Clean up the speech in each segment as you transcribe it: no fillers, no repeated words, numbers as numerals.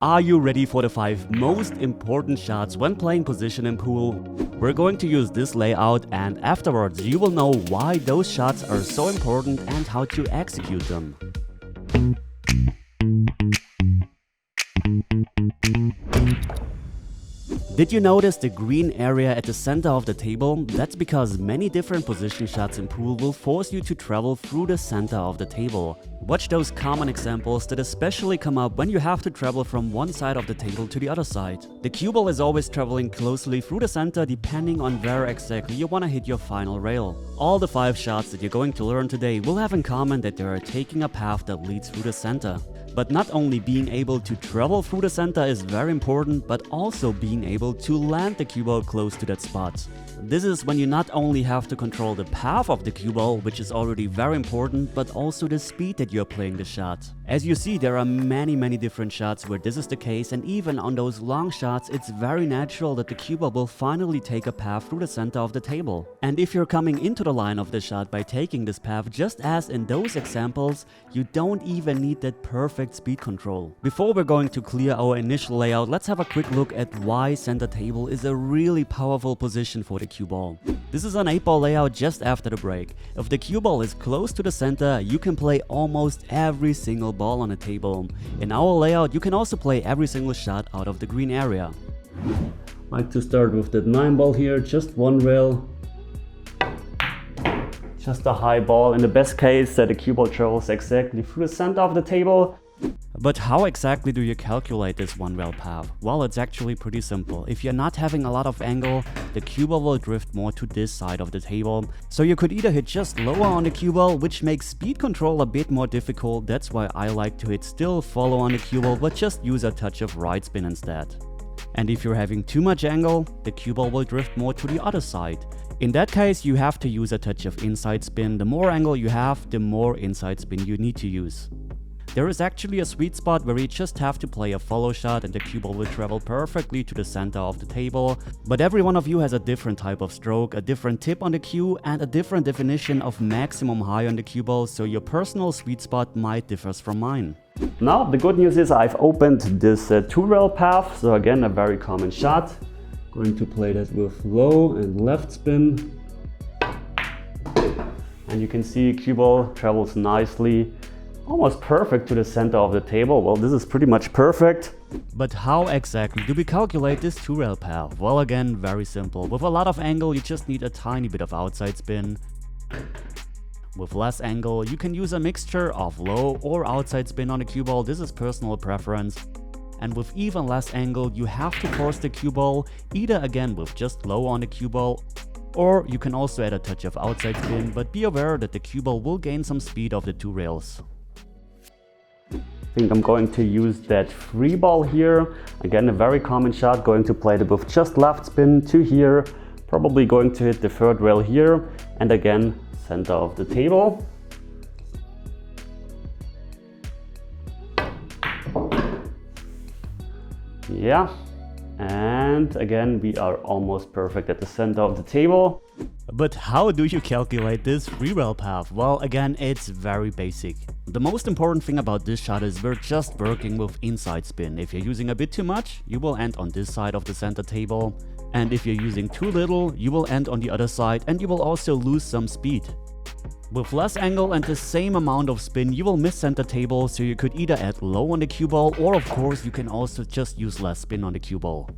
Are you ready for the 5 most important shots when playing position in pool? We're going to use this layout, and afterwards you will know why those shots are so important and how to execute them. Did you notice the green area at the center of the table? That's because many different position shots in pool will force you to travel through the center of the table. Watch those common examples that especially come up when you have to travel from one side of the table to the other side. The cue ball is always traveling closely through the center depending on where exactly you want to hit your final rail. All the 5 shots that you're going to learn today will have in common that they are taking a path that leads through the center. But not only being able to travel through the center is very important, but also being able to land the cue ball close to that spot. This is when you not only have to control the path of the cue ball, which is already very important, but also the speed that you're playing the shot. As you see, there are many different shots where this is the case, and even on those long shots, it's very natural that the cue ball will finally take a path through the center of the table. And if you're coming into the line of the shot by taking this path, just as in those examples, you don't even need that perfect speed control. Before we're going to clear our initial layout, let's have a quick look at why center table is a really powerful position for the cue ball. This is an 8-ball layout just after the break. If the cue ball is close to the center, you can play almost every single ball on the table. In our layout, you can also play every single shot out of the green area. Like to start with that 9-ball here, just one rail. Just a high ball. In the best case, the cue ball travels exactly through the center of the table. But how exactly do you calculate this one rail path? Well, it's actually pretty simple. If you're not having a lot of angle, the cue ball will drift more to this side of the table. So you could either hit just lower on the cue ball, which makes speed control a bit more difficult. That's why I like to hit still follow on the cue ball, but just use a touch of right spin instead. And if you're having too much angle, the cue ball will drift more to the other side. In that case, you have to use a touch of inside spin. The more angle you have, the more inside spin you need to use. There is actually a sweet spot where you just have to play a follow shot and the cue ball will travel perfectly to the center of the table. But every one of you has a different type of stroke, a different tip on the cue, and a different definition of maximum high on the cue ball, so your personal sweet spot might differ from mine. Now, the good news is I've opened this 2-rail path, so again a very common shot. Going to play that with low and left spin. And you can see cue ball travels nicely, almost perfect to the center of the table. Well, this is pretty much perfect. But how exactly do we calculate this 2-rail path? Well, again, very simple. With a lot of angle, you just need a tiny bit of outside spin. With less angle, you can use a mixture of low or outside spin on the cue ball. This is personal preference. And with even less angle, you have to force the cue ball, either again with just low on the cue ball, or you can also add a touch of outside spin, but be aware that the cue ball will gain some speed off the 2 rails. I think I'm going to use that 3-ball here. Again, a very common shot, going to play it with just left spin to here, probably going to hit the 3rd rail here, and again, center of the table. Yeah, and again, we are almost perfect at the center of the table. But how do you calculate this 3-rail path? Well, again, it's very basic. The most important thing about this shot is we're just working with inside spin. If you're using a bit too much, you will end on this side of the center table. And if you're using too little, you will end on the other side and you will also lose some speed. With less angle and the same amount of spin, you will miss center table, so you could either add low on the cue ball, or of course you can also just use less spin on the cue ball.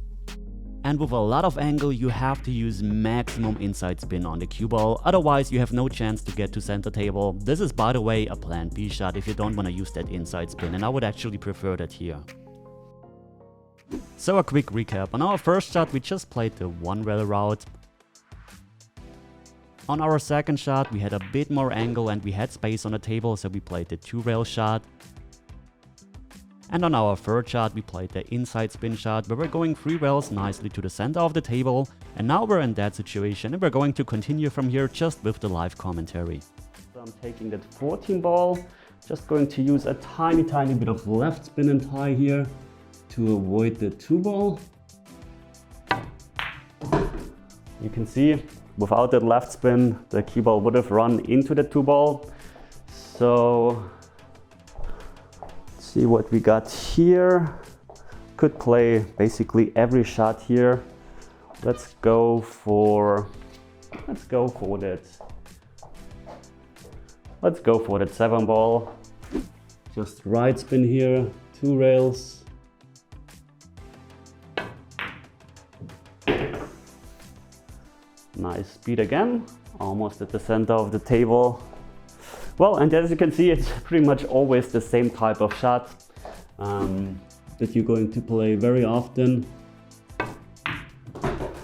And with a lot of angle, you have to use maximum inside spin on the cue ball, otherwise you have no chance to get to center table. This is, by the way, a plan B shot if you don't want to use that inside spin, and I would actually prefer that here. So a quick recap. On our first shot, we just played the 1-rail route. On our second shot, we had a bit more angle and we had space on the table, so we played the 2-rail shot. And on our third shot, we played the inside spin shot, where we're going 3 rails nicely to the center of the table. And now we're in that situation, and we're going to continue from here just with the live commentary. So I'm taking that 14-ball, just going to use a tiny bit of left spin and tie here to avoid the 2-ball. You can see, without that left spin, the cue ball would have run into the 2-ball. So, let's see what we got here. could play basically every shot here. Let's go for that. Let's go for that 7 ball. Just right spin here, 2 rails. Nice speed again, almost at the center of the table. Well, and as you can see, it's pretty much always the same type of shot that you're going to play very often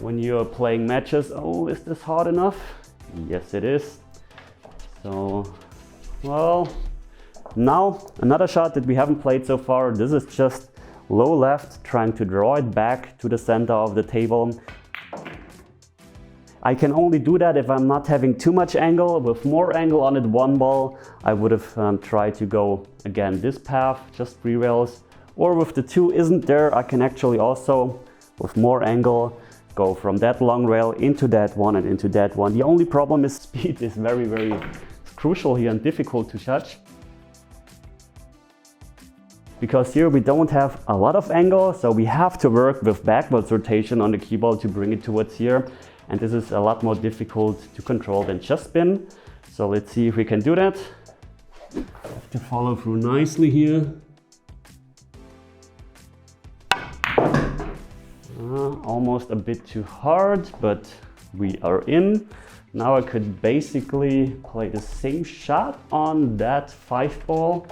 when you're playing matches. Oh, is this hard enough? Yes, it is. So, well, now another shot that we haven't played so far. This is just low left, trying to draw it back to the center of the table. I can only do that if I'm not having too much angle. With more angle on it, 1 ball, I would have tried to go again this path, just 3 rails. Or with the 2 isn't there, I can actually also, with more angle, go from that long rail into that one and into that one. The only problem is speed is very, very crucial here and difficult to judge. Because here we don't have a lot of angle, so we have to work with backwards rotation on the cue ball to bring it towards here. And this is a lot more difficult to control than just spin. So let's see if we can do that. Have to follow through nicely here. Almost a bit too hard, but we are in. Now I could basically play the same shot on that 5 ball.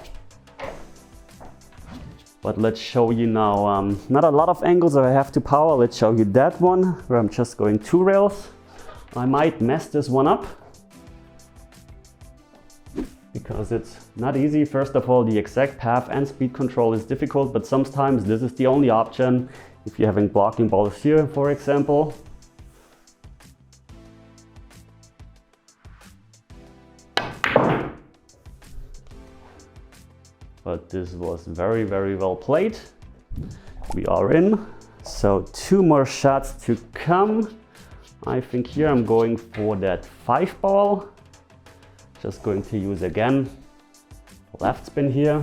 But let's show you now, not a lot of angles I have to power. Let's show you that one where I'm just going 2 rails. I might mess this one up because it's not easy. First of all, the exact path and speed control is difficult, but sometimes this is the only option. If you're having blocking balls here, for example. But this was very, very well played. We are in. So 2 more shots to come. I think here I'm going for that 5 ball. Just going to use again left spin here.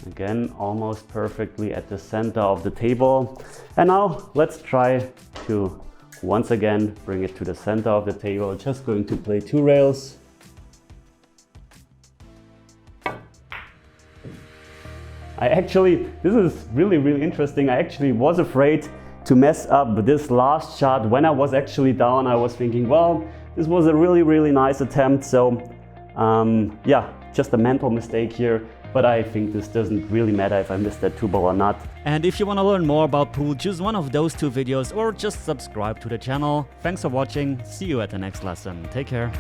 Again, almost perfectly at the center of the table. And now let's try to once again bring it to the center of the table. Just going to play 2 rails. This is really, really interesting. I actually was afraid to mess up this last shot. When I was actually down, I was thinking, well, this was a really, really nice attempt. So yeah, just a mental mistake here. But I think this doesn't really matter if I missed that 2 ball or not. And if you want to learn more about pool, choose one of those 2 videos or just subscribe to the channel. Thanks for watching. See you at the next lesson. Take care.